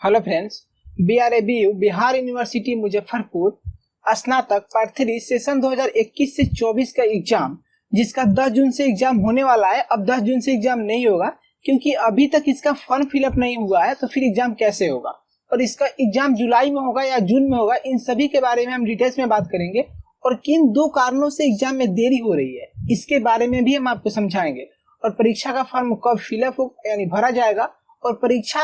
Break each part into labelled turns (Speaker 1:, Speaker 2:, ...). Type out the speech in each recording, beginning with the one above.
Speaker 1: Hello friends, BRABU Bihar university Muzaffarpur स्नातक part 3 session 2021 से 24 का एग्जाम, जिसका 10 जून से एग्जाम होने वाला है। अब 10 जून से एग्जाम नहीं होगा क्योंकि अभी तक इसका फॉर्म फिलअप नहीं हुआ है, तो फिर एग्जाम कैसे होगा और इसका एग्जाम जुलाई में होगा या जून में होगा, इन सभी के बारे में हम डिटेल्स में बात करेंगे। और किन दो कारणों से एग्जाम में देरी हो रही है इसके बारे में भी हम आपको समझाएंगे। और परीक्षा का फॉर्म कब फिलअप हो यानी भरा जाएगा और परीक्षा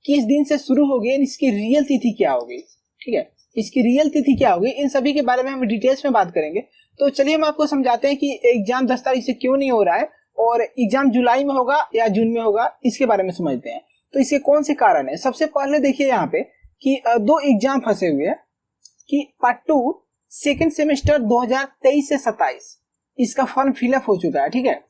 Speaker 1: किस दिन से शुरू होगी, इसकी रियल तिथि क्या होगी, ठीक है, इसकी रियल तिथि क्या होगी, इन सभी के बारे में हम डिटेल्स में बात करेंगे। तो चलिए हम आपको समझाते हैं कि एग्जाम 10 तारीख से क्यों नहीं हो रहा है और एग्जाम जुलाई में होगा या जून में होगा, इसके बारे में समझते हैं। तो इसके कौन से कारण है। सबसे पहले देखिए यहाँ पे कि दो एग्जाम फंसे हुए हैं कि पार्ट 2 सेकेंड सेमेस्टर 2023 से 27 इसका फॉर्म फिलअप हो चुका है, ठीक है,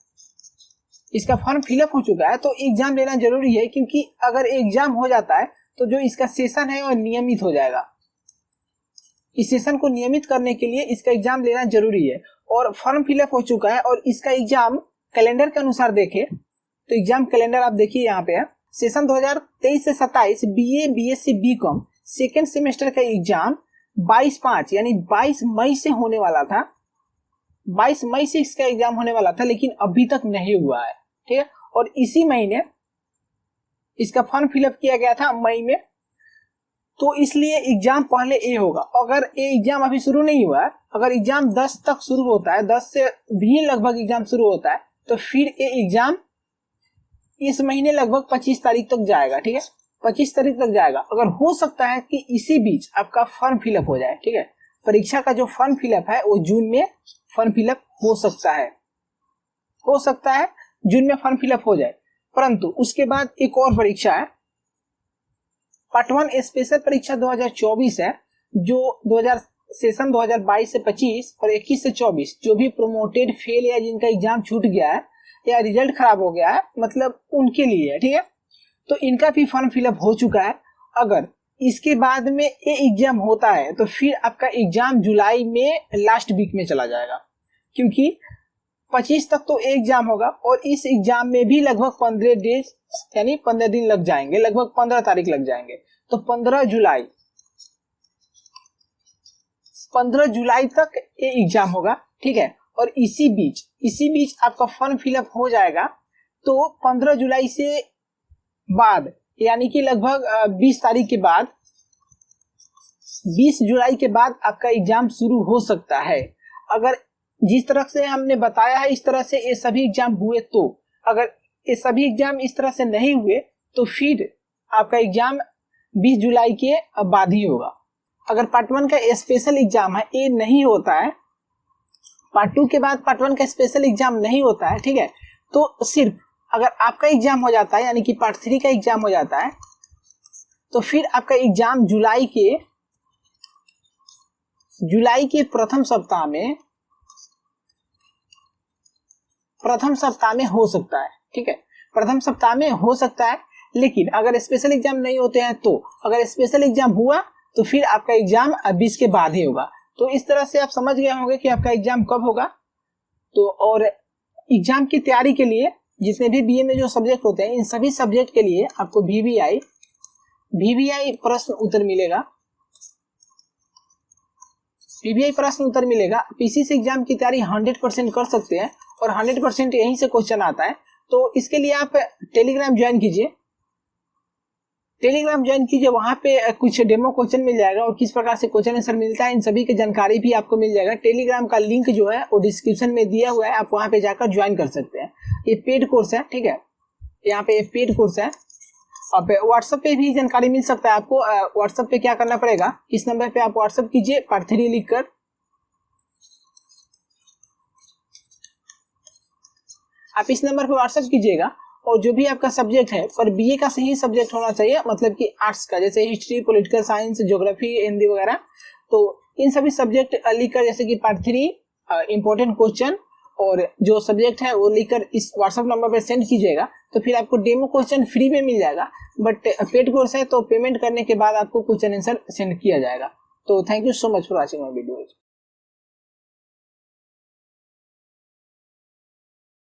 Speaker 1: इसका फॉर्म फिलअप हो चुका है। तो एग्जाम लेना जरूरी है क्योंकि अगर एग्जाम हो जाता है तो जो इसका सेशन है वो नियमित हो जाएगा। इस सेशन को नियमित करने के लिए इसका एग्जाम लेना जरूरी है और फॉर्म फिलअप हो चुका है। और इसका एग्जाम कैलेंडर के अनुसार देखें तो एग्जाम कैलेंडर आप देखिए यहाँ पे है, सेशन 2023 से 27 BA BSc BCom second semester का एग्जाम 22/5 यानी 22 मई से होने वाला था। 22 मई से इसका एग्जाम होने वाला था लेकिन अभी तक नहीं हुआ है, ठीक है। और इसी महीने इसका फॉर्म फिलअप किया गया था मई में, तो इसलिए एग्जाम पहले ए होगा। अगर ये एग्जाम अभी शुरू नहीं हुआ है, अगर एग्जाम 10 तक शुरू होता है, 10 से भी लगभग एग्जाम शुरू होता है, तो फिर ये एग्जाम इस महीने लगभग 25 तारीख तक जाएगा, ठीक है, 25 तारीख तक जाएगा। अगर हो सकता है कि इसी बीच आपका फॉर्म फिलअप हो जाए, ठीक है, परीक्षा का जो फॉर्म फिलअप है वो जून में फॉर्म फिलअप हो सकता है, जून में फॉर्म फिलअप हो जाए। परंतु उसके बाद एक और परीक्षा है, पार्ट 1 स्पेशल परीक्षा 2024 है, जो 2000 सेशन 2022 से 25 और 21 से 24 जो भी प्रोमोटेड फेल या जिनका एग्जाम छूट गया है या रिजल्ट खराब हो गया है, मतलब उनके लिए है, ठीक है। तो इनका भी फॉर्म फिलअप हो चुका है। अगर इसके बाद में ये एग्जाम होता है तो फिर आपका एग्जाम जुलाई में लास्ट वीक में चला जाएगा क्योंकि 25 तक तो एग्जाम होगा और इस एग्जाम में भी लगभग 15 डेज यानी 15 दिन लग जाएंगे, लगभग 15 तारीख लग जाएंगे। तो 15 जुलाई तक ये एग्जाम होगा, ठीक है। और इसी बीच आपका फॉर्म फिलअप हो जाएगा। तो 15 जुलाई से बाद यानी कि लगभग 20 तारीख के बाद, 20 जुलाई के बाद आपका एग्जाम शुरू हो सकता है। अगर जिस तरह से हमने बताया है इस तरह से ये सभी एग्जाम हुए, तो अगर ये सभी एग्जाम इस तरह से नहीं हुए तो फिर आपका एग्जाम 20 जुलाई के बाद ही होगा। अगर पार्ट 1 का स्पेशल एग्जाम है ये नहीं होता है, पार्ट 2 के बाद पार्ट 1 का स्पेशल एग्जाम नहीं होता है, ठीक है, तो सिर्फ अगर आपका एग्जाम हो जाता है यानी कि पार्ट 3 का एग्जाम हो जाता है तो फिर आपका एग्जाम जुलाई के प्रथम सप्ताह में हो सकता है, ठीक है, प्रथम सप्ताह में हो सकता है। लेकिन अगर स्पेशल एग्जाम नहीं होते हैं, तो अगर स्पेशल एग्जाम हुआ तो फिर आपका एग्जाम 20 के बाद ही होगा। तो इस तरह से आप समझ गए होंगे कि आपका एग्जाम कब होगा। तो और एग्जाम की तैयारी के लिए जितने भी बीए में जो सब्जेक्ट होते हैं, इन सभी सब्जेक्ट के लिए आपको VBI प्रश्न उत्तर मिलेगा, VBI प्रश्न उत्तर मिलेगा। पीसी से एग्जाम की तैयारी 100% कर सकते हैं और 100% यहीं से क्वेश्चन आता है। तो इसके लिए आप टेलीग्राम ज्वाइन कीजिए, वहां पे कुछ डेमो क्वेश्चन मिल जाएगा और किस प्रकार से क्वेश्चन आंसर मिलता है इन सभी की जानकारी भी आपको मिल जाएगा। टेलीग्राम का लिंक जो है वो डिस्क्रिप्शन में दिया हुआ है, आप वहां पे जाकर ज्वाइन कर सकते हैं। ये पेड कोर्स है, ठीक है, यहाँ पे पेड कोर्स है। अब व्हाट्सएप पे भी जानकारी मिल सकता है आपको। व्हाट्सएप पे क्या करना पड़ेगा, इस नंबर पे आप व्हाट्सएप कीजिए, पार्ट 3 लिखकर, आप इस नंबर पे व्हाट्सएप कीजिएगा। और जो भी आपका सब्जेक्ट है, पर बीए का सही सब्जेक्ट होना चाहिए, मतलब कि आर्ट्स का, जैसे history, political science, geography, Hindi वगैरह। तो इन सभी सब्जेक्ट लिखकर, जैसे कि पार्ट 3 इंपॉर्टेंट क्वेश्चन और जो सब्जेक्ट है वो लिखकर इस व्हाट्सएप नंबर पे सेंड कीजिएगा, तो फिर आपको डेमो क्वेश्चन फ्री में मिल जाएगा। बट पेड कोर्स है तो पेमेंट करने के बाद आपको क्वेश्चन आंसर सेंड किया जाएगा। तो thank you so much for watching my video.